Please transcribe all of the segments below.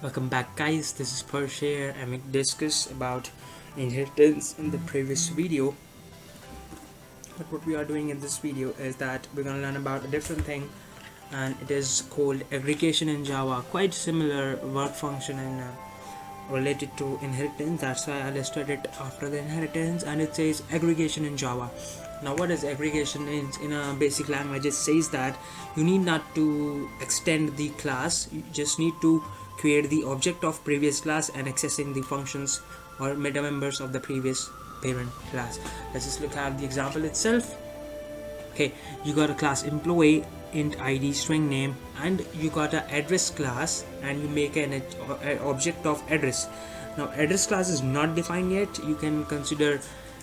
Welcome back, guys. This is Persh here, and we discussed about inheritance in the previous video. But what we are doing in this video is that we're gonna learn about a different thing, and it is called aggregation in Java. Quite similar work function and related to inheritance. That's why I listed it after the inheritance, and it says aggregation in Java. Now, what is aggregation in a basic language? It says that you need not to extend the class. You just need to create the object of previous class and accessing the functions or meta members of the previous parent class. Let's just look at the example itself. Okay, you got a class employee int id string name, and you got an address class, and you make an object of address. Now, address class is not defined yet. You can consider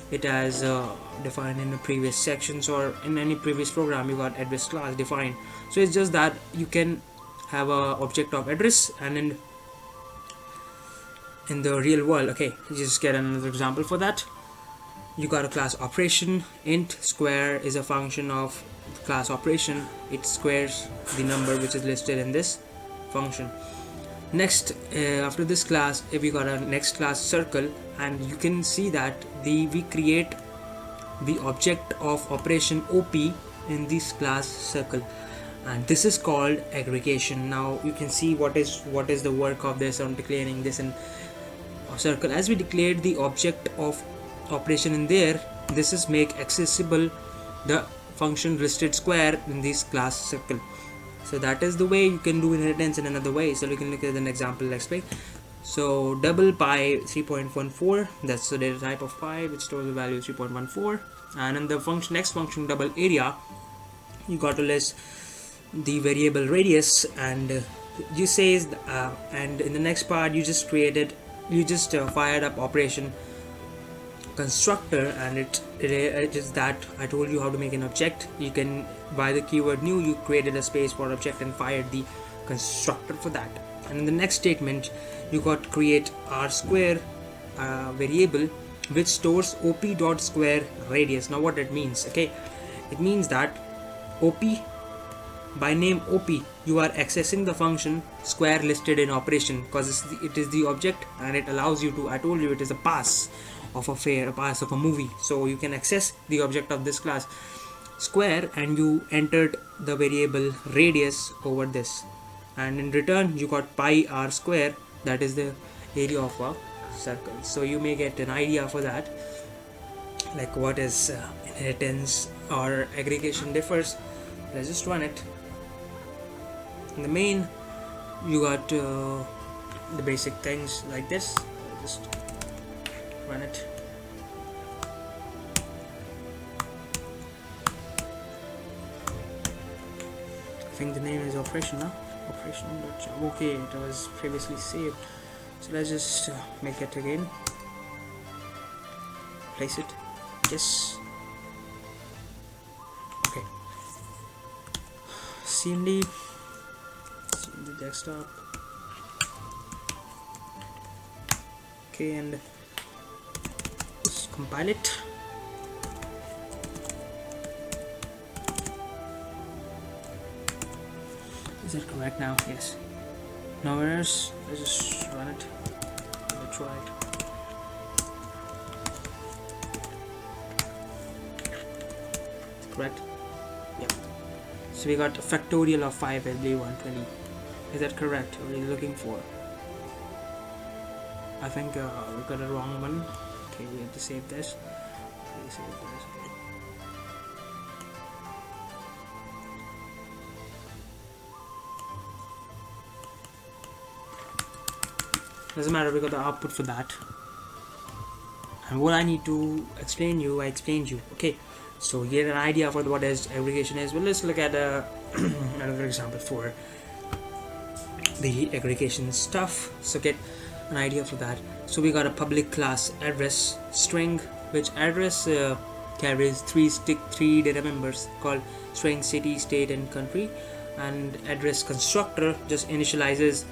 it as defined in the previous sections or in any previous program. You got address class defined, so it's just that you can have a object of address, and in the real world, okay, just get another example for that. You got a class operation int square is a function of class operation. It squares the number which is listed in this function. Next, after this class, if we got a next class circle, and you can see that we create the object of operation op in this class circle, and this is called aggregation. Now you can see what is the work of this on declaring this in a circle. As we declared the object of operation in there, this is make accessible the function listed square in this class circle. So that is the way you can do inheritance in another way. So we can look at an example next way. So double pi 3.14, that's the data type of pi which stores the value 3.14, and in the function next function double area, you got to list the variable radius, and you says and in the next part you just fired up operation constructor, and it is that I told you how to make an object. You can, by the keyword new, you created a space for object and fired the constructor for that. And in the next statement, you got create r square variable which stores op.square radius. Now what it means, okay, it means that op, by name op, you are accessing the function square listed in operation, because it is the object, and it allows you to, I told you it is a pass of a pass of a movie, so you can access the object of this class square, and you entered the variable radius over this, and in return you got pi r square, that is the area of a circle. So you may get an idea for that, like what is inheritance or aggregation differs. Let's just run it. In the main, you got the basic things like this. Just run it. I think the name is operation, huh? Operation.java. Okay, it was previously saved. So let's just make it again. Place it. Yes. Okay. CMD desktop. Okay, and just compile it. Is it correct now? Yes. No errors. Let's just run it. Let's try it. Correct? Yep. So we got a factorial of 5 will be 120. Is that correct? What are you looking for? I think we got a wrong one. Okay, we have to save this. Okay, save this. Okay. Doesn't matter, we got the output for that. And what I need to explain you, I explained you. Okay, so you get an idea for what is aggregation is. Well, let's look at another example for the aggregation stuff. So get an idea for that. So we got a public class address string, which address carries three data members called string, city, state, and country, and address constructor just initializes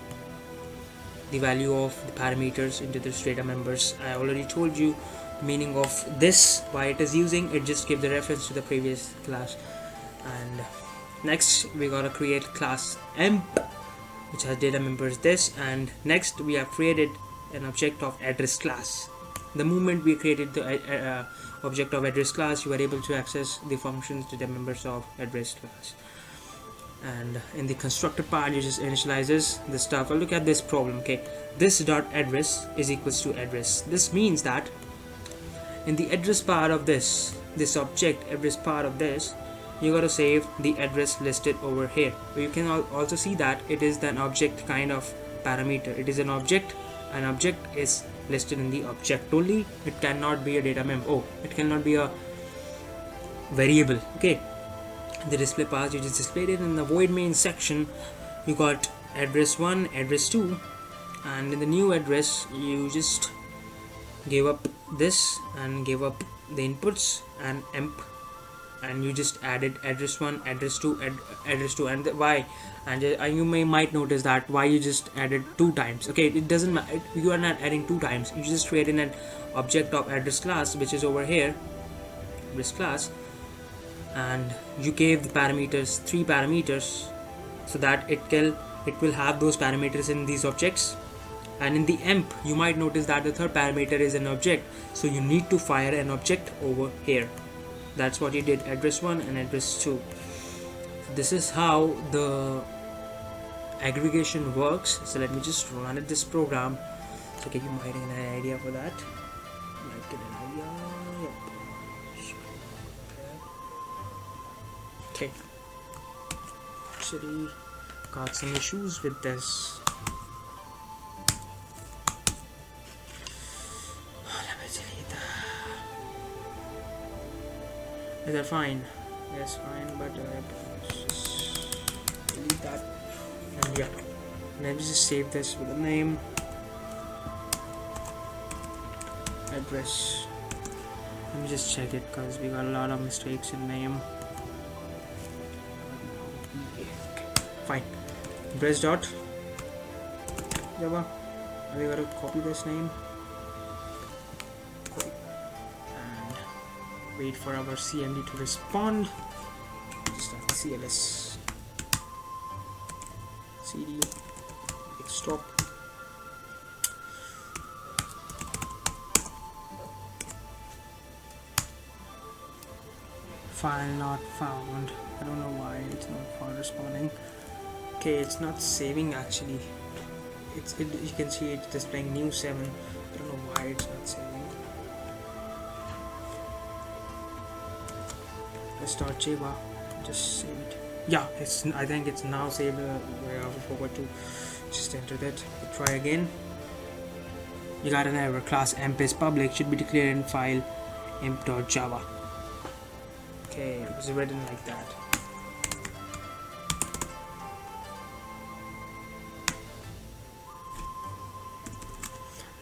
the value of the parameters into the data members. I already told you the meaning of this, why it is using it, just give the reference to the previous class. And next we gotta create class emp which has data members this, and next we have created an object of address class. The moment we created the object of address class, you are able to access the functions data members of address class. And in the constructor part, you just initializes the stuff. Look at this problem. Okay, this dot address is equals to address. This means that in the address part of this object address part of this, you got to save the address listed over here. You can also see that it is an object kind of parameter. It is an object. An object is listed in the object only. It cannot be a data member. Oh, it cannot be a variable. Okay. The display path, you just displayed it. In the void main section, you got address 1, address 2, and in the new address you just gave up this and gave up the inputs and emp, and you just added address 1, address 2, address 2, and why, and you might notice that why you just added 2 times. Okay, it doesn't matter, you are not adding 2 times, you just created an object of address class which is over here, address class, and you gave the parameters 3 parameters so that it will have those parameters in these objects. And in the emp, you might notice that the third parameter is an object, so you need to fire an object over here. That's what you did, address 1 and address 2. This is how the aggregation works. So let me just run this program so you might get an idea for that. Might get an idea. Yep. Okay, actually got some issues with this. Let me delete that. Is that fine? Yes, fine, but let's just delete that. And yeah, let me just save this with a name, address. Let me just check it because we got a lot of mistakes in name. Fine. Address dot Java. We gotta copy this name. Copy. And wait for our CMD to respond. Just have CLS CD stop. File not found. I don't know why it's not found responding. Okay, it's not saving actually. You can see it's displaying new 7. I don't know why it's not saving. Let's start Java. Just save it. Yeah, I think it's now saved. I forgot to just enter that. Try again. You got an error. Class emp is public. Should be declared in file emp.java. Okay, it was written like that.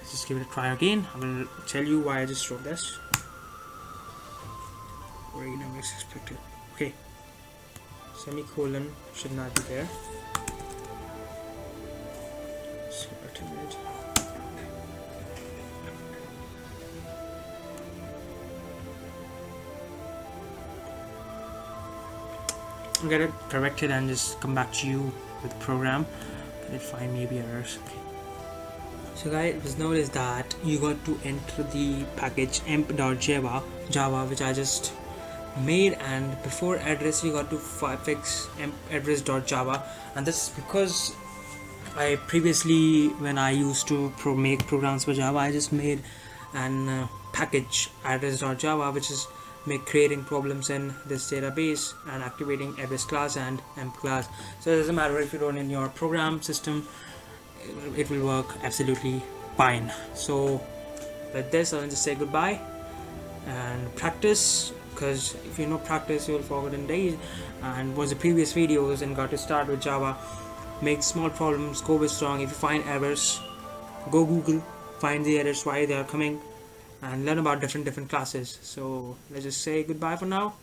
Just give it a try again. I will tell you why I just wrote this. Or number is expected. Okay. Semicolon should not be there. I'll get it corrected and just come back to you with the program. Can it find maybe errors? Okay. So guys, just notice that you got to enter the package emp.java, which I just made, and before address you got to fix emp address.java, and that's because I previously, when I used to make programs for Java, I just made an package address.java, which is creating problems in this database and activating address class and emp class. So it doesn't matter if you run in your program system, it will work absolutely fine. So with this, I'll just say goodbye and practice, because if you know practice, you will forget in days. And watch the previous videos and got to start with Java. Make small problems, go with strong. If you find errors, go Google, find the errors, why they are coming, and learn about different classes. So let's just say goodbye for now.